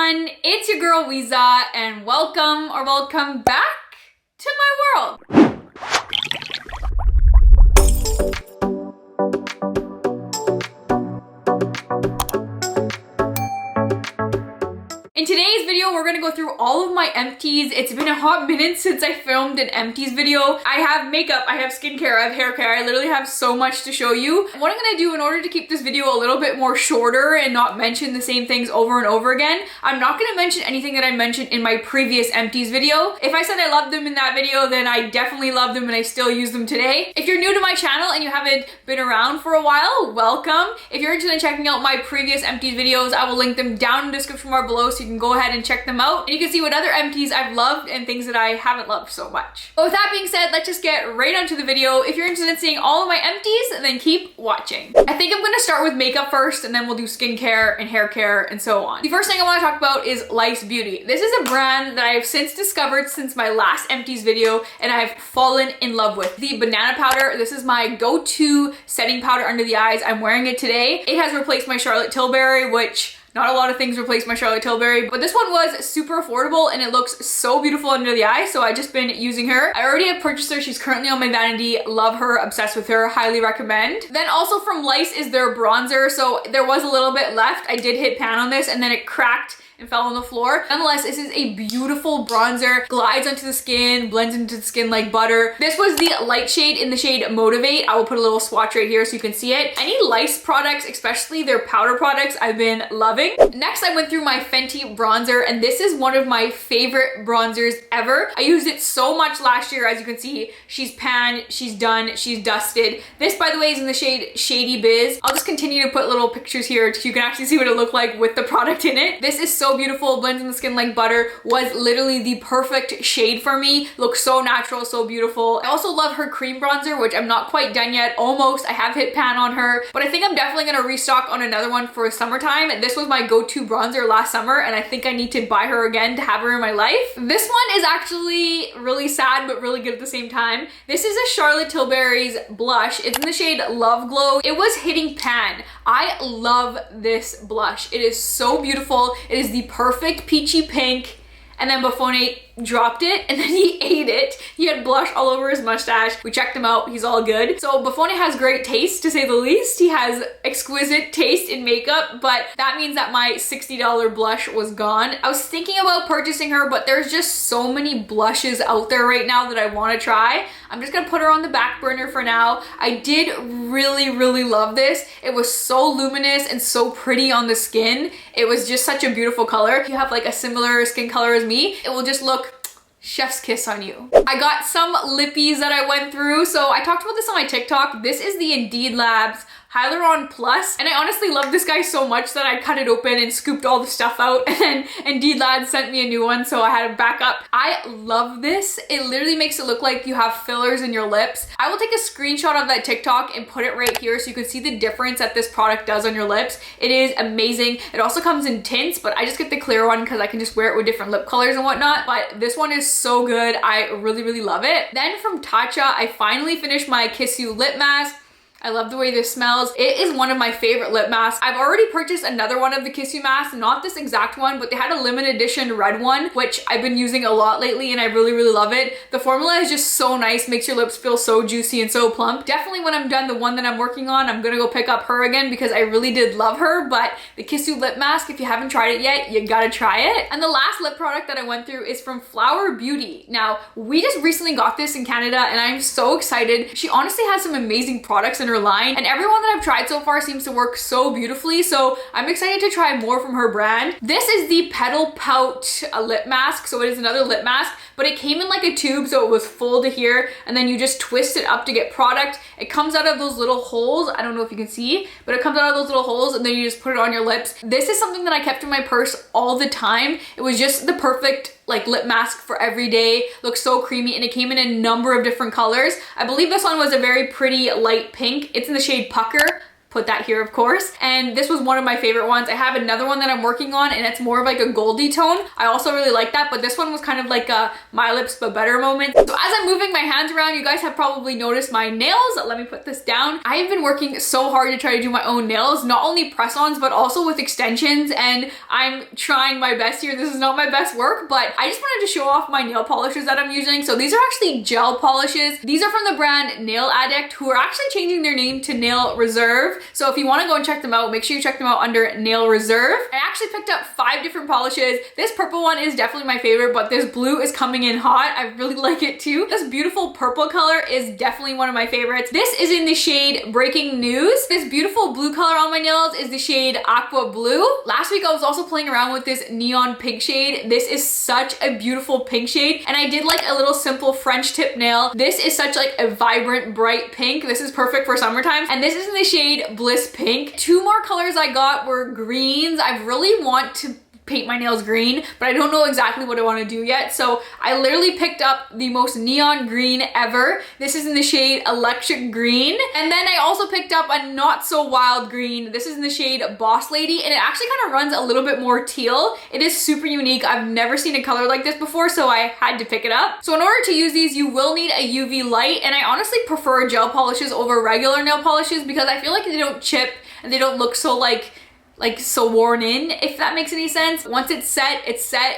everyone, it's your girl Weeza and welcome back to my world. In today's video, we're gonna go through all of my empties. It's been a hot minute since I filmed an empties video. I have makeup, I have skincare, I have hair care. I literally have so much to show you. What I'm gonna do in order to keep this video a little bit more shorter and not mention the same things over and over again, I'm not gonna mention anything that I mentioned in my previous empties video. If I said I loved them in that video, then I definitely love them and I still use them today. If you're new to my channel and you haven't been around for a while, welcome. If you're interested in checking out my previous empties videos, I will link them down in the description bar below so you can go ahead and check them out. And you can see what other empties I've loved and things that I haven't loved so much. But with that being said, let's just get right onto the video. If you're interested in seeing all of my empties, then keep watching. I think I'm gonna start with makeup first and then we'll do skincare and hair care and so on. The first thing I wanna talk about is Lice Beauty. This is a brand that I have since discovered since my last empties video and I've fallen in love with. The banana powder, this is my go-to setting powder under the eyes. I'm wearing it today. It has replaced my Charlotte Tilbury, which not a lot of things replaced my Charlotte Tilbury, but this one was super affordable and it looks so beautiful under the eye, so I just been using her. I already have purchased her. She's currently on my vanity. Love her, obsessed with her, highly recommend. Then also from Lice is their bronzer, so there was a little bit left. I did hit pan on this and then it cracked and fell on the floor. Nonetheless, this is a beautiful bronzer, glides onto the skin, blends into the skin like butter. This was the light shade in the shade Motivate. I will put a little swatch right here so you can see it. Any Lice products, especially their powder products, I've been loving. Next, I went through my Fenty bronzer, and this is one of my favorite bronzers ever. I used it so much last year. As you can see, she's pan, she's done, she's dusted. This, by the way, is in the shade Shady Biz. I'll just continue to put little pictures here so you can actually see what it looked like with the product in it. This is so beautiful, blends in the skin like butter, was literally the perfect shade for me. Looks so natural, so beautiful. I also love her cream bronzer, which I'm not quite done yet, almost. I have hit pan on her, but I think I'm definitely gonna restock on another one for summertime. This was my go-to bronzer last summer, and I think I need to buy her again to have her in my life. This one is actually really sad, but really good at the same time. This is a Charlotte Tilbury's blush. It's in the shade Love Glow. It was hitting pan. I love this blush. It is so beautiful. It is the perfect peachy pink, and then Buffone dropped it and then he ate it. He had blush all over his mustache. We checked him out, he's all good. So Buffone has great taste, to say the least. He has exquisite taste in makeup, but that means that my $60 blush was gone. I was thinking about purchasing her, but there's just so many blushes out there right now that I want to try. I'm just gonna put her on the back burner for now. I did really love this. It was so luminous and so pretty on the skin. It was just such a beautiful color. If you have like a similar skin color as me, it will just look chef's kiss on you. I got some lippies that I went through. So I talked about this on my TikTok. This is the Indeed Labs Hyaluronic Plus, and I honestly love this guy so much that I cut it open and scooped all the stuff out, and then Indeed Labs sent me a new one, so I had a backup. I love this. It literally makes it look like you have fillers in your lips. I will take a screenshot of that TikTok and put it right here so you can see the difference that this product does on your lips. It is amazing. It also comes in tints, but I just get the clear one because I can just wear it with different lip colors and whatnot, but this one is so good. I really love it. Then from Tatcha, I finally finished my Kiss You lip mask. I love the way this smells. It is one of my favorite lip masks. I've already purchased another one of the Kiss You masks, not this exact one, but they had a limited edition red one, which I've been using a lot lately and I really love it. The formula is just so nice, makes your lips feel so juicy and so plump. Definitely when I'm done, the one that I'm working on, I'm gonna go pick up her again because I really did love her, but the Kiss You lip mask, if you haven't tried it yet, you gotta try it. And the last lip product that I went through is from Fenty Beauty. Now, we just recently got this in Canada and I'm so excited. She honestly has some amazing products in her line, and everyone that I've tried so far seems to work so beautifully, so I'm excited to try more from her brand. This is the Petal Pout lip mask, so it is another lip mask, but it came in like a tube, so it was full to here, and then you just twist it up to get product. It comes out of those little holes. I don't know if you can see, but it comes out of those little holes, and then you just put it on your lips. This is something that I kept in my purse all the time. It was just the perfect like lip mask for every day. Looks so creamy, and it came in a number of different colors. I believe this one was a very pretty light pink. It's in the shade Pucker. put that here, of course. And this was one of my favorite ones. I have another one that I'm working on, and it's more of like a goldy tone. I also really like that, but this one was kind of like a My Lips But Better moment. So as I'm moving my hands around, you guys have probably noticed my nails. Let me put this down. I have been working so hard to try to do my own nails, not only press-ons, but also with extensions, and I'm trying my best here. This is not my best work, but I just wanted to show off my nail polishes that I'm using. So these are actually gel polishes. These are from the brand Nail Addict, who are actually changing their name to Nail Reserve. So if you want to go and check them out, make sure you check them out under Nail Reserve. I actually picked up 5 different polishes. This purple one is definitely my favorite, but this blue is coming in hot. I really like it too. This beautiful purple color is definitely one of my favorites. This is in the shade Breaking News. This beautiful blue color on my nails is the shade Aqua Blue. Last week I was also playing around with this neon pink shade. This is such a beautiful pink shade, and I did like a little simple French tip nail. This is such like a vibrant bright pink. This is perfect for summertime, and this is in the shade Bliss Pink. 2 more colors I got were greens. I really want to paint my nails green, but I don't know exactly what I want to do yet. So I literally picked up the most neon green ever. This is in the shade Electric Green. And then I also picked up a not so wild green. This is in the shade Boss Lady, and it actually kind of runs a little bit more teal. It is super unique. I've never seen a color like this before, so I had to pick it up. So in order to use these, you will need a UV light, and I honestly prefer gel polishes over regular nail polishes because I feel like they don't chip and they don't look so like so worn in, if that makes any sense. Once it's set,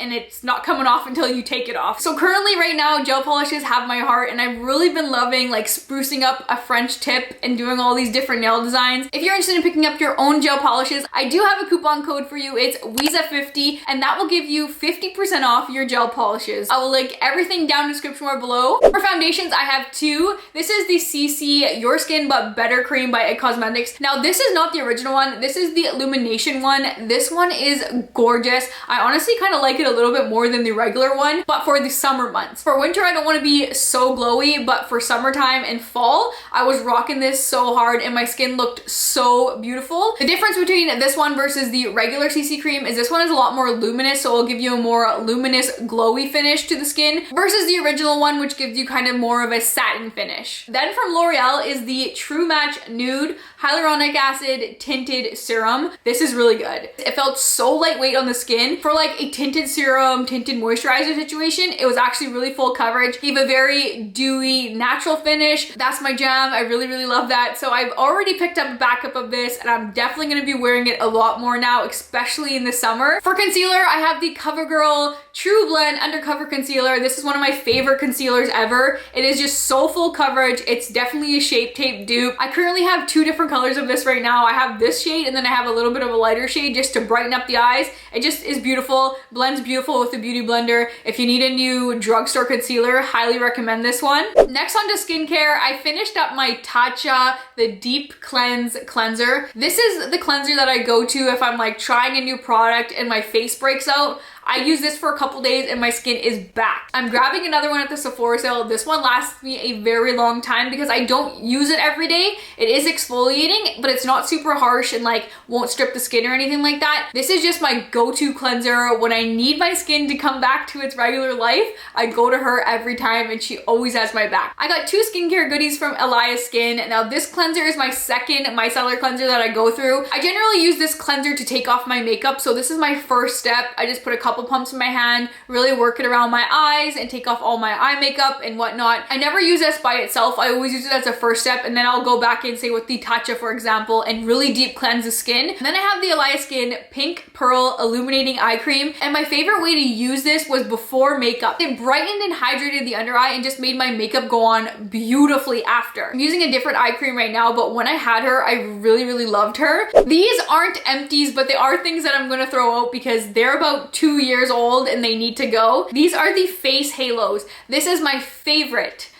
and it's not coming off until you take it off. So currently right now, gel polishes have my heart, and I've really been loving like sprucing up a French tip and doing all these different nail designs. If you're interested in picking up your own gel polishes, I do have a coupon code for you. It's Weeza50, and that will give you 50% off your gel polishes. I will link everything down in the description bar below. For foundations, I have 2. This is the CC Your Skin But Better Cream by IT Cosmetics. Now this is not the original one. This is the Illumination one. This one is gorgeous. I honestly kind of like it a little bit more than the regular one, but for the summer months. For winter, I don't want to be so glowy, but for summertime and fall, I was rocking this so hard and my skin looked so beautiful. The difference between this one versus the regular CC cream is this one is a lot more luminous, so it'll give you a more luminous, glowy finish to the skin versus the original one, which gives you kind of more of a satin finish. Then from L'Oreal is the True Match Nude Hyaluronic Acid Tinted Serum. This is really good. It felt so lightweight on the skin. For like a tinted serum, tinted moisturizer situation, it was actually really full coverage. Gave a very dewy, natural finish. That's my jam. I really, really love that. So I've already picked up a backup of this, and I'm definitely gonna be wearing it a lot more now, especially in the summer. For concealer, I have the CoverGirl True Blend Undercover Concealer. This is one of my favorite concealers ever. It is just so full coverage. It's definitely a Shape Tape dupe. I currently have 2 different colors of this right now. I have this shade, and then I have a little bit of a lighter shade just to brighten up the eyes. It just is beautiful, blends beautiful with the Beauty Blender. If you need a new drugstore concealer, highly recommend this one. Next on to skincare, I finished up my Tatcha, the Deep Cleanse Cleanser. This is the cleanser that I go to if I'm like trying a new product and my face breaks out. I use this for a couple days and my skin is back. I'm grabbing another one at the Sephora sale. This one lasts me a very long time because I don't use it every day. It is exfoliating, but it's not super harsh and like won't strip the skin or anything like that. This is just my go-to cleanser. When I need my skin to come back to its regular life, I go to her every time and she always has my back. I got 2 skincare goodies from Elias Skin. Now this cleanser is my second micellar cleanser that I go through. I generally use this cleanser to take off my makeup, so this is my first step. I just put a couple pumps in my hand, really work it around my eyes and take off all my eye makeup and whatnot. I never use this by itself. I always use it as a first step, and then I'll go back and say with the Tatcha, for example, and really deep cleanse the skin. And then I have the Elias Skin Pink Pearl Illuminating Eye Cream, and my favorite way to use this was before makeup. It brightened and hydrated the under eye and just made my makeup go on beautifully after. I'm using a different eye cream right now, but when I had her, I really, really loved her. These aren't empties, but they are things that I'm gonna throw out because they're about 2 years old and they need to go. These are the face halos. This is my favorite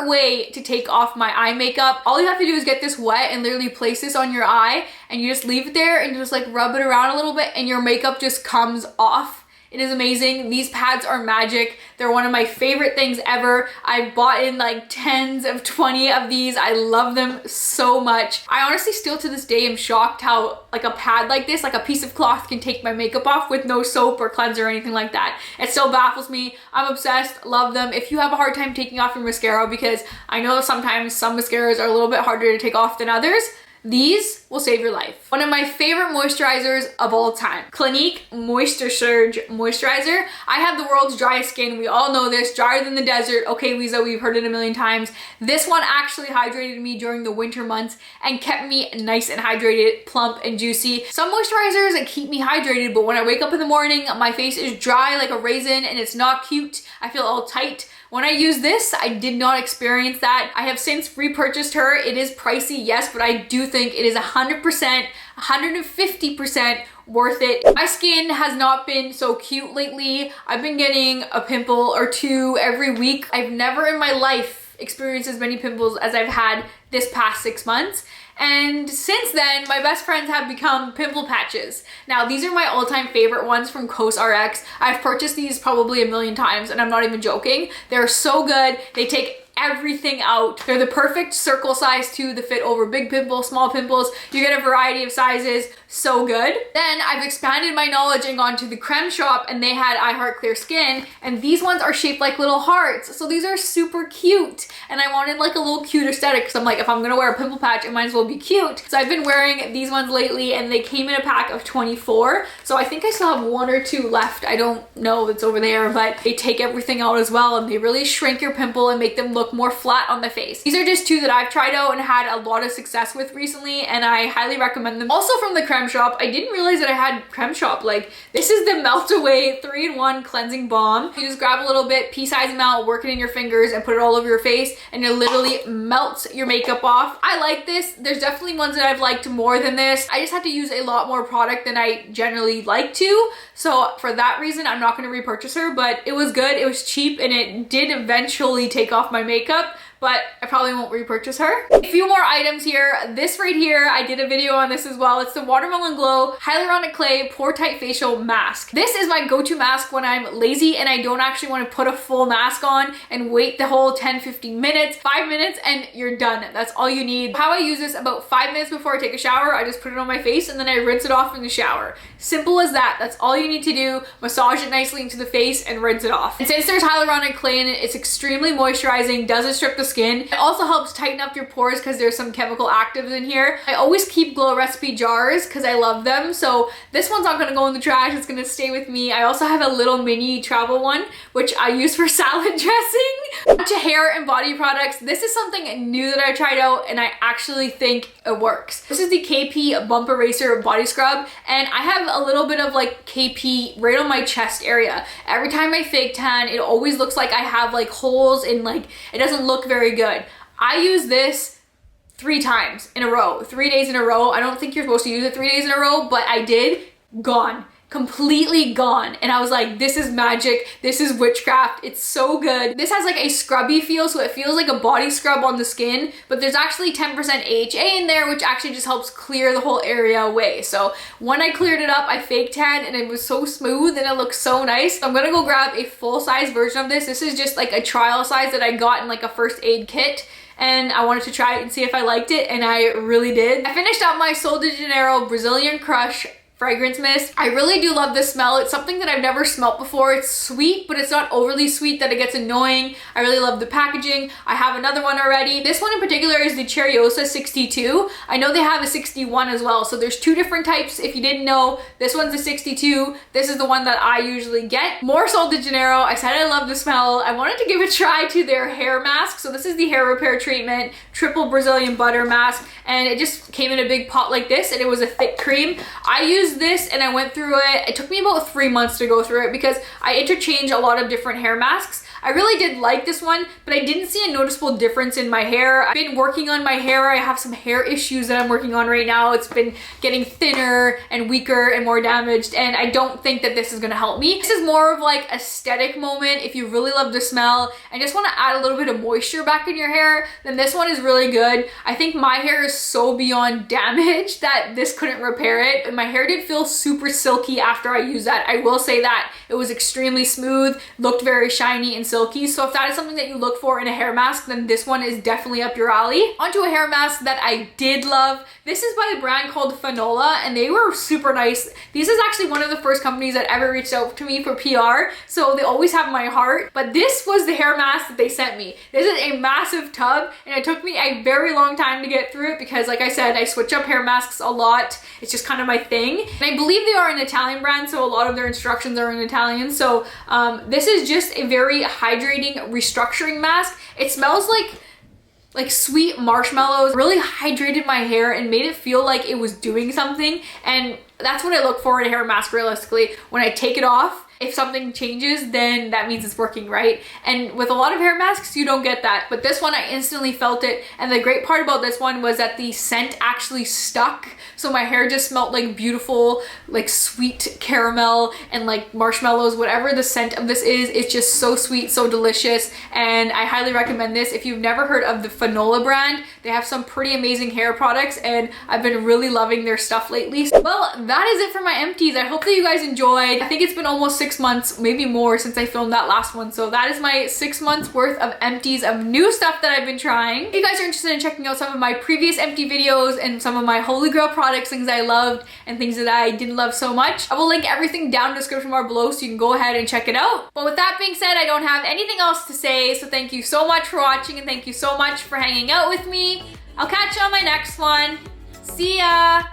way to take off my eye makeup. All you have to do is get this wet and literally place this on your eye, and you just leave it there and just like rub it around a little bit and your makeup just comes off. It is amazing. These pads are magic. They're one of my favorite things ever. I've bought in like 10s of 20 of these. I love them so much. I honestly still to this day am shocked how like a pad like this, like a piece of cloth, can take my makeup off with no soap or cleanser or anything like that. It still baffles me. I'm obsessed, love them. If you have a hard time taking off your mascara, because I know sometimes some mascaras are a little bit harder to take off than others, These will save your life. One of my favorite moisturizers of all time, Clinique Moisture Surge Moisturizer. I have the world's driest skin. We all know this, drier than the desert. Okay, Weeza, we've heard it a million times. This one actually hydrated me during the winter months and kept me nice and hydrated, plump and juicy. Some moisturizers keep me hydrated, but when I wake up in the morning, my face is dry like a raisin and it's not cute. I feel all tight. When I use this, I did not experience that. I have since repurchased her. It is pricey, yes, but I do think it is 100%, 150% worth it. My skin has not been so cute lately. I've been getting a pimple or two every week. I've never in my life experienced as many pimples as I've had this past 6 months. And since then, my best friends have become pimple patches. Now, these are my all-time favorite ones from COSRX. I've purchased these probably a million times, and I'm not even joking. They're so good. They take everything out. They're the perfect circle size too, the fit over big pimples, small pimples. You get a variety of sizes. So good. Then I've expanded my knowledge and gone to the Creme shop, and they had I Heart Clear Skin, and these ones are shaped like little hearts. So these are super cute, and I wanted like a little cute aesthetic because I'm like, if I'm gonna wear a pimple patch, it might as well be cute. So I've been wearing these ones lately, and they came in a pack of 24. So I think I still have 1 or 2 left. I don't know, it's over there, but they take everything out as well, and they really shrink your pimple and make them look more flat on the face. These are just 2 that I've tried out and had a lot of success with recently, and I highly recommend them. Also from the Creme shop, I didn't realize that I had Creme shop. Like, this is the Melt Away 3-in-1 cleansing balm. You just grab a little bit, pea-sized amount, work it in your fingers, and put it all over your face, and it literally melts your makeup off. I like this. There's definitely ones that I've liked more than this. I just had to use a lot more product than I generally like to, so for that reason, I'm not going to repurchase her, but it was good, it was cheap, and it did eventually take off my makeup, but I probably won't repurchase her. A few more items here. This right here, I did a video on this as well. It's the Watermelon Glow Hyaluronic Clay Pore Tight Facial Mask. This is my go-to mask when I'm lazy and I don't actually want to put a full mask on and wait the whole 10-15 minutes, 5 minutes, and you're done. That's all you need. How I use this, about 5 minutes before I take a shower, I just put it on my face and then I rinse it off in the shower. Simple as that. That's all you need to do. Massage it nicely into the face and rinse it off. And since there's hyaluronic clay in it, it's extremely moisturizing, doesn't strip the skin. It also helps tighten up your pores because there's some chemical actives in here. I always keep Glow Recipe jars because I love them, so this one's not gonna go in the trash, it's gonna stay with me. I also have a little mini travel one, which I use for salad dressing. A bunch of hair and body products. This is something new that I tried out and I actually think it works. This is the KP Bump Eraser Body Scrub, and I have a little bit of like KP right on my chest area. Every time I fake tan, it always looks like I have like holes and like it doesn't look very good. I use this 3 times in a row, 3 days in a row. I don't think you're supposed to use it 3 days in a row, but I did. Gone. Completely gone. And I was like, this is magic. This is witchcraft. It's so good. This has like a scrubby feel, so it feels like a body scrub on the skin, but there's actually 10% AHA in there, which actually just helps clear the whole area away. So when I cleared it up, I fake tan and it was so smooth and it looks so nice. So I'm gonna go grab a full-size version of this. This is just like a trial size that I got in like a first aid kit, and I wanted to try it and see if I liked it, and I really did. I finished up my Sol de Janeiro Brazilian Crush fragrance mist. I really do love this smell. It's something that I've never smelled before. It's sweet, but it's not overly sweet that it gets annoying. I really love the packaging. I have another one already. This one in particular is the Cherryosa 62. I know they have a 61 as well, so there's 2 different types. If you didn't know, this one's a 62. This is the one that I usually get. More Sol de Janeiro. I said I love the smell. I wanted to give a try to their hair mask. So this is the hair repair treatment, triple Brazilian butter mask, and it just came in a big pot like this, and it was a thick cream. I used this and I went through it. It took me about 3 months to go through it because I interchange a lot of different hair masks. I really did like this one, but I didn't see a noticeable difference in my hair. I've been working on my hair. I have some hair issues that I'm working on right now. It's been getting thinner and weaker and more damaged, and I don't think that this is gonna help me. This is more of like aesthetic moment. If you really love the smell and just wanna add a little bit of moisture back in your hair, then this one is really good. I think my hair is so beyond damaged that this couldn't repair it, and my hair did feel super silky after I used that. I will say that. It was extremely smooth, looked very shiny and silky. So if that is something that you look for in a hair mask, then this one is definitely up your alley. Onto a hair mask that I did love. This is by a brand called Fanola, and they were super nice. This is actually one of the first companies that ever reached out to me for PR, so they always have my heart. But this was the hair mask that they sent me. This is a massive tub, and it took me a very long time to get through it because, like I said, I switch up hair masks a lot. It's just kind of my thing. And I believe they are an Italian brand, so a lot of their instructions are in Italian. So this is just a very hydrating restructuring mask. It smells like sweet marshmallows, really hydrated my hair and made it feel like it was doing something. And that's what I look for in a hair mask realistically. When I take it off, if something changes, then that means it's working, right? And with a lot of hair masks, you don't get that. But this one, I instantly felt it. And the great part about this one was that the scent actually stuck. So my hair just smelled like beautiful, like sweet caramel and like marshmallows, whatever the scent of this is. It's just so sweet, so delicious. And I highly recommend this. If you've never heard of the Fanola brand, they have some pretty amazing hair products and I've been really loving their stuff lately. Well, that is it for my empties. I hope that you guys enjoyed. I think it's been almost 6 months, maybe more, since I filmed that last one. So that is my 6 months worth of empties of new stuff that I've been trying. If you guys are interested in checking out some of my previous empty videos and some of my holy grail products, things I loved and things that I didn't love so much, I will link everything down in the description bar below so you can go ahead and check it out. But with that being said, I don't have anything else to say. So thank you so much for watching and thank you so much for hanging out with me. I'll catch you on my next one. See ya!